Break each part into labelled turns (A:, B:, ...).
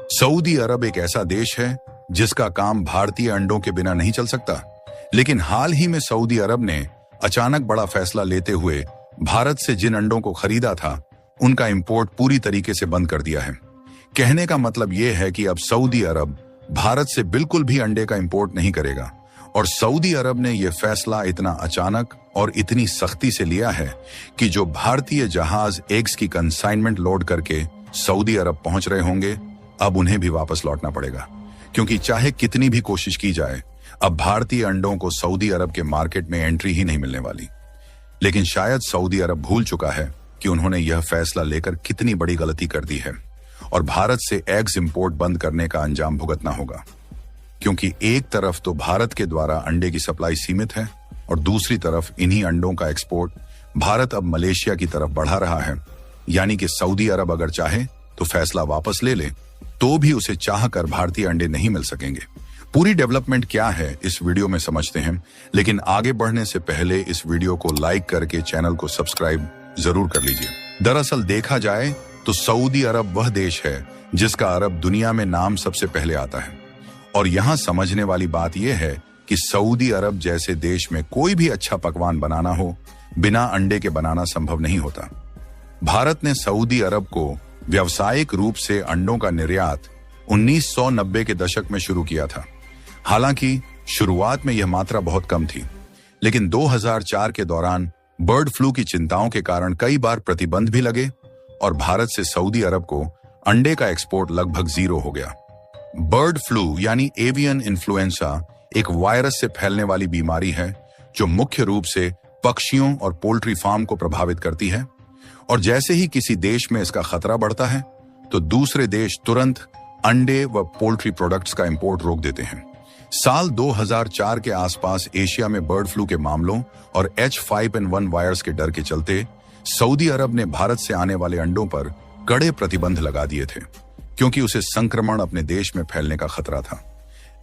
A: Saudi अरब एक ऐसा देश है जिसका काम भारतीय अंडों के बिना नहीं चल सकता, लेकिन हाल ही में सऊदी अरब ने अचानक बड़ा फैसला लेते हुए भारत से जिन अंडों को खरीदा था उनका इंपोर्ट पूरी तरीके से बंद कर दिया है। कहने का मतलब यह है कि अब सऊदी अरब भारत से बिल्कुल भी अंडे का इंपोर्ट नहीं करेगा। और सऊदी अरब ने यह फैसला इतना अचानक और इतनी सख्ती से लिया है कि जो भारतीय जहाज एग्स की कंसाइनमेंट लोड करके सऊदी अरब पहुंच रहे होंगे, अब उन्हें भी वापस लौटना पड़ेगा, क्योंकि चाहे कितनी भी कोशिश की जाए अब भारतीय अंडों को सऊदी अरब के मार्केट में एंट्री ही नहीं मिलने वाली। लेकिन शायद सऊदी अरब भूल चुका है कि उन्होंने यह फैसला लेकर कितनी बड़ी गलती कर दी है और भारत से एग्स इंपोर्ट बंद करने का अंजाम भुगतना होगा, क्योंकि एक तरफ तो भारत के द्वारा अंडे की सप्लाई सीमित है और दूसरी तरफ इन्हीं अंडों का एक्सपोर्ट भारत अब मलेशिया की तरफ बढ़ा रहा है। यानी कि सऊदी अरब अगर चाहे तो फैसला वापस ले ले तो भी उसे चाहकर भारतीय अंडे नहीं मिल सकेंगे। पूरी डेवलपमेंट क्या है इस वीडियो में समझते हैं, लेकिन आगे बढ़ने से पहले इस वीडियो को लाइक करके चैनल को सब्सक्राइब जरूर कर लीजिए। दरअसल देखा जाए तो सऊदी अरब वह देश है जिसका अरब दुनिया में नाम सबसे पहले आता है। और यहाँ समझने वाली बात यह है कि सऊदी अरब जैसे देश में कोई भी अच्छा पकवान बनाना हो बिना अंडे के बनाना संभव नहीं होता। भारत ने सऊदी अरब को व्यावसायिक रूप से अंडों का निर्यात 1990 के दशक में शुरू किया था। हालांकि शुरुआत में यह मात्रा बहुत कम थी, लेकिन 2004 के दौरान बर्ड फ्लू की चिंताओं के कारण कई बार प्रतिबंध भी लगे और भारत से सऊदी अरब को अंडे का एक्सपोर्ट लगभग जीरो हो गया। बर्ड फ्लू यानी एवियन इन्फ्लुएंजा एक वायरस से फैलने वाली बीमारी है जो मुख्य रूप से पक्षियों और पोल्ट्री फार्म को प्रभावित करती है। और जैसे ही किसी देश में इसका खतरा बढ़ता है तो दूसरे देश तुरंत अंडे व पोल्ट्री प्रोडक्ट्स का इंपोर्ट रोक देते हैं। साल 2004 के आसपास एशिया में बर्ड फ्लू के मामलों और H5N1 वायरस के डर के चलते सऊदी अरब ने भारत से आने वाले अंडों पर कड़े प्रतिबंध लगा दिए थे, क्योंकि उसे संक्रमण अपने देश में फैलने का खतरा था।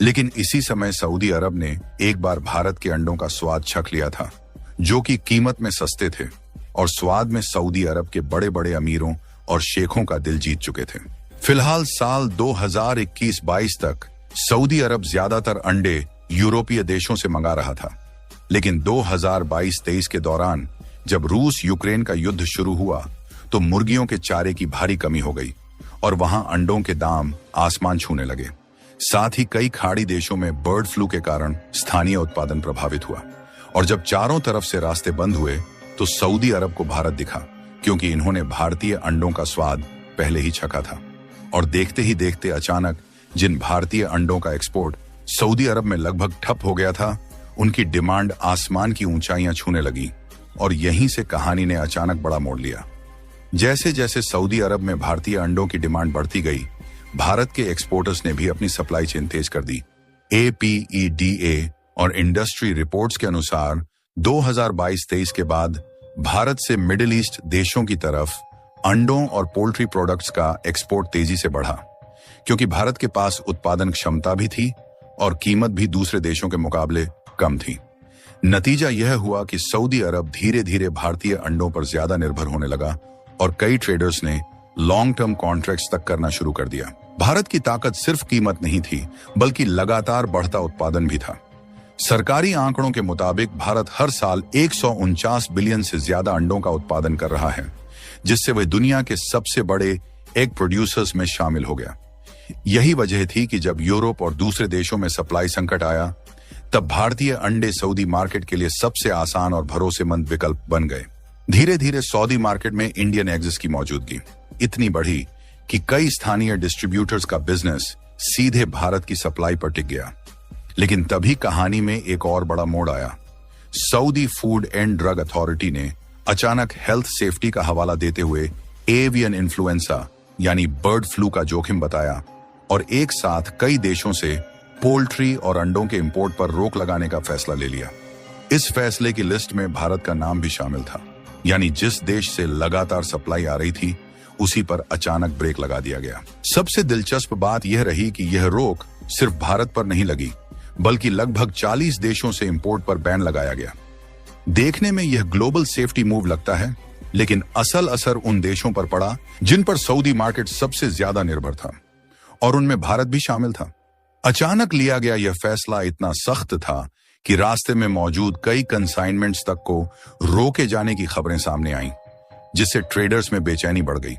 A: लेकिन इसी समय सऊदी अरब ने एक बार भारत के अंडों का स्वाद चख लिया था, जो कि कीमत में सस्ते थे और स्वाद में सऊदी अरब के बड़े बड़े अमीरों और शेखों का दिल जीत चुके थे। फिलहाल साल 2021-22 तक सऊदी अरब ज्यादातर अंडे यूरोपीय देशों से मंगा रहा था, लेकिन 2022-23 के दौरान जब रूस यूक्रेन का युद्ध शुरू हुआ तो मुर्गियों के चारे की भारी कमी हो गई और वहां अंडों के दाम आसमान छूने लगे। साथ ही कई खाड़ी देशों में बर्ड फ्लू के कारण स्थानीय उत्पादन प्रभावित हुआ और जब चारों तरफ से रास्ते बंद हुए तो सऊदी अरब को भारत दिखा, क्योंकि इन्होंने भारतीय अंडों का स्वाद पहले ही चखा था। और देखते ही देखते अचानक जिन भारतीय अंडों का एक्सपोर्ट सऊदी अरब में लगभग ठप हो गया था, उनकी डिमांड आसमान की ऊंचाइयां छूने लगी और यहीं से कहानी ने अचानक बड़ा मोड़ लिया। जैसे जैसे सऊदी अरब में भारतीय अंडों की डिमांड बढ़ती गई, भारत के एक्सपोर्टर्स ने भी अपनी सप्लाई चेन तेज कर दी। APEDA और इंडस्ट्री रिपोर्ट्स के अनुसार 2022-23 के बाद भारत से मिडिल ईस्ट देशों की तरफ अंडों और पोल्ट्री प्रोडक्ट्स का एक्सपोर्ट तेजी से बढ़ा, क्योंकि भारत के पास उत्पादन क्षमता भी थी और कीमत भी दूसरे देशों के मुकाबले कम थी। नतीजा यह हुआ कि सऊदी अरब धीरे धीरे भारतीय अंडों पर ज्यादा निर्भर होने लगा और कई ट्रेडर्स ने लॉन्ग टर्म कॉन्ट्रैक्ट्स तक करना शुरू कर दिया। भारत की ताकत सिर्फ कीमत नहीं थी, बल्कि लगातार बढ़ता उत्पादन भी था। सरकारी आंकड़ों के मुताबिक भारत हर साल 149 बिलियन से ज्यादा अंडों का उत्पादन कर रहा है, जिससे वह दुनिया के सबसे बड़े एग प्रोड्यूसर्स में शामिल हो गया। यही वजह थी कि जब यूरोप और दूसरे देशों में सप्लाई संकट आया, तब भारतीय अंडे सऊदी मार्केट के लिए सबसे आसान और भरोसेमंद विकल्प बन गए। धीरे धीरे सऊदी मार्केट में इंडियन एग्स की मौजूदगी इतनी बढ़ी कि कई स्थानीय डिस्ट्रीब्यूटर्स का बिजनेस सीधे भारत की सप्लाई पर टिक गया। लेकिन तभी कहानी में एक और बड़ा मोड़ आया। Saudi food and drug authority ने अचानक हेल्थ सेफ्टी का हवाला देते हुए एवियन इन्फ्लुएंजा यानी बर्ड फ्लू का जोखिम बताया और एक साथ कई देशों से पोल्ट्री और अंडों के इंपोर्ट पर रोक लगाने का फैसला ले लिया। इस फैसले की लिस्ट में भारत का नाम भी शामिल था, यानी जिस देश से लगातार सप्लाई आ रही थी उसी पर अचानक ब्रेक लगा दिया गया। सबसे दिलचस्प बात यह रही कि यह रोक सिर्फ भारत पर नहीं लगी, बल्कि लगभग 40 देशों से इंपोर्ट पर बैन लगाया गया। देखने में यह ग्लोबल सेफ्टी मूव लगता है, लेकिन असल असर उन देशों पर पड़ा जिन पर सऊदी मार्केट सबसे ज्यादा निर्भर था। और उनमें भारत भी शामिल था। अचानक लिया गया यह फैसला इतना सख्त था कि रास्ते में मौजूद कई कंसाइनमेंट्स तक को रोके जाने की खबरें सामने आईं, जिससे ट्रेडर्स में बेचैनी बढ़ गई।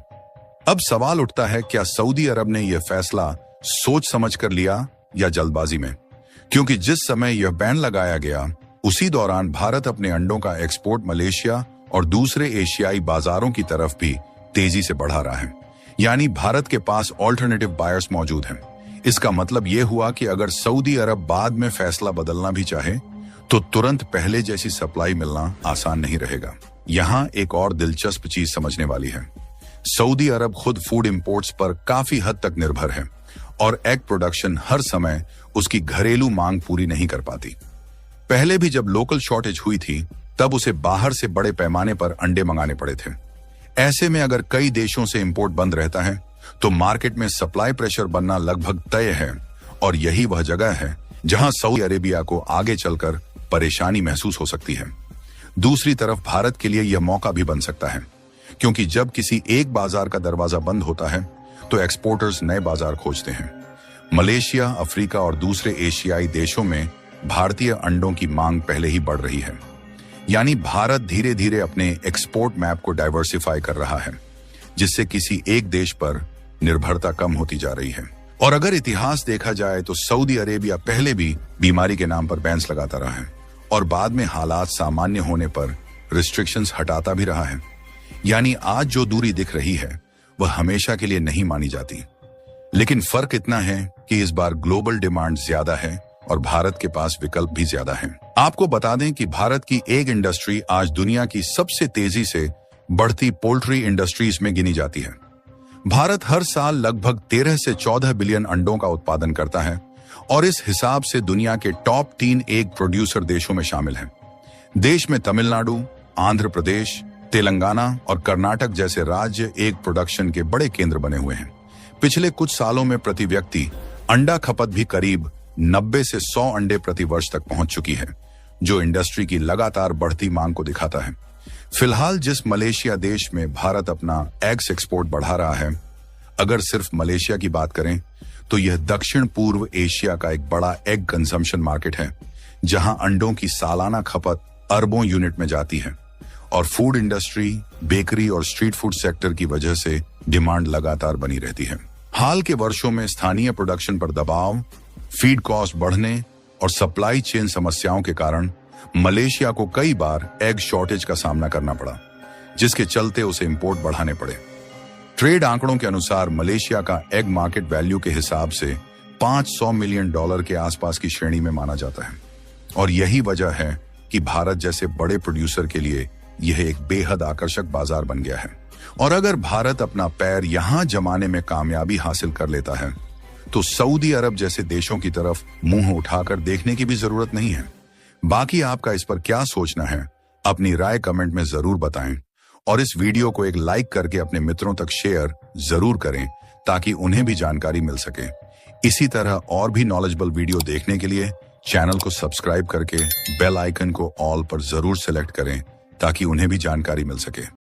A: अब सवाल उठता है, क्या सऊदी अरब ने यह फैसला सोच समझकर लिया या जल्दबाजी में? क्योंकि जिस समय यह बैन लगाया गया उसी दौरान भारत अपने अंडों का एक्सपोर्ट मलेशिया और दूसरे एशियाई बाजारों की तरफ भी तेजी से बढ़ा रहा है। यानी भारत के पास ऑल्टरनेटिव बायर्स मौजूद हैं। इसका मतलब यह हुआ कि अगर सऊदी अरब बाद में फैसला बदलना भी चाहे तो तुरंत पहले जैसी सप्लाई मिलना आसान नहीं रहेगा। यहाँ एक और दिलचस्प चीज समझने वाली है। सऊदी अरब खुद फूड इंपोर्ट्स पर काफी हद तक निर्भर है और एग प्रोडक्शन हर समय उसकी घरेलू मांग पूरी नहीं कर पाती। पहले भी जब लोकल शॉर्टेज हुई थी तब उसे बाहर से बड़े पैमाने पर अंडे मंगाने पड़े थे। ऐसे में अगर कई देशों से इंपोर्ट बंद रहता है तो मार्केट में सप्लाई प्रेशर बनना लगभग तय है और यही वह जगह है जहां सऊदी अरेबिया को आगे चलकर परेशानी महसूस हो सकती है। दूसरी तरफ भारत के लिए यह मौका भी बन सकता है, क्योंकि जब किसी एक बाजार का दरवाजा बंद होता है तो एक्सपोर्टर्स नए बाजार खोजते हैं। मलेशिया, अफ्रीका और दूसरे एशियाई देशों में भारतीय अंडों की मांग पहले ही बढ़ रही है। यानी भारत धीरे धीरे अपने एक्सपोर्ट मैप को डाइवर्सिफाई कर रहा है, जिससे किसी एक देश पर निर्भरता कम होती जा रही है। और अगर इतिहास देखा जाए तो सऊदी अरेबिया पहले भी बीमारी के नाम पर बैन्स लगाता रहा है और बाद में हालात सामान्य होने पर रिस्ट्रिक्शंस हटाता भी रहा है। यानी आज जो दूरी दिख रही है वह हमेशा के लिए नहीं मानी जाती। लेकिन फर्क इतना है कि इस बार ग्लोबल डिमांड ज्यादा है और भारत के पास विकल्प भी ज्यादा हैं। आपको बता दें कि भारत की एग इंडस्ट्री आज दुनिया की सबसे तेजी से बढ़ती पोल्ट्री इंडस्ट्रीज में गिनी जाती है। भारत हर साल लगभग 13 से 14 बिलियन अंडों का उत्पादन करता है और इस हिसाब से दुनिया के टॉप 3 एग प्रोड्यूसर देशों में शामिल है। देश में तमिलनाडु, आंध्र प्रदेश, तेलंगाना और कर्नाटक जैसे राज्य एग प्रोडक्शन के बड़े केंद्र बने हुए हैं। पिछले कुछ सालों में प्रति व्यक्ति अंडा खपत भी करीब 90 से 100 अंडे प्रति वर्ष तक पहुंच चुकी है, जो इंडस्ट्री की लगातार बढ़ती मांग को दिखाता है। फिलहाल जिस मलेशिया देश में भारत अपना एग्स एक्सपोर्ट बढ़ा रहा है, अगर सिर्फ मलेशिया की बात करें तो यह दक्षिण पूर्व एशिया का एक बड़ा एग कंजम्पशन मार्केट है, जहां अंडों की सालाना खपत अरबों यूनिट में जाती है और फूड इंडस्ट्री, बेकरी और स्ट्रीट फूड सेक्टर की वजह से डिमांड लगातार बनी रहती है। हाल के वर्षों में स्थानीय प्रोडक्शन पर दबाव, फीड कॉस्ट बढ़ने और सप्लाई चेन समस्याओं के कारण मलेशिया को कई बार एग शॉर्टेज का सामना करना पड़ा, जिसके चलते उसे इंपोर्ट बढ़ाने पड़े। ट्रेड आंकड़ों के अनुसार मलेशिया का एग मार्केट वैल्यू के हिसाब से $500 मिलियन के आसपास की श्रेणी में माना जाता है और यही वजह है कि भारत जैसे बड़े प्रोड्यूसर के लिए यह एक बेहद आकर्षक बाजार बन गया है। और अगर भारत अपना पैर यहां जमाने में कामयाबी हासिल कर लेता है तो सऊदी अरब जैसे देशों की तरफ मुंह उठाकर देखने की भी जरूरत नहीं है। बाकी आपका इस पर क्या सोचना है, अपनी राय कमेंट में जरूर बताएं और इस वीडियो को एक लाइक करके अपने मित्रों तक शेयर जरूर करें ताकि उन्हें भी जानकारी मिल सके। इसी तरह और भी नॉलेजेबल वीडियो देखने के लिए चैनल को सब्सक्राइब करके बेल आइकन को ऑल पर जरूर सेलेक्ट करें ताकि उन्हें भी जानकारी मिल सके।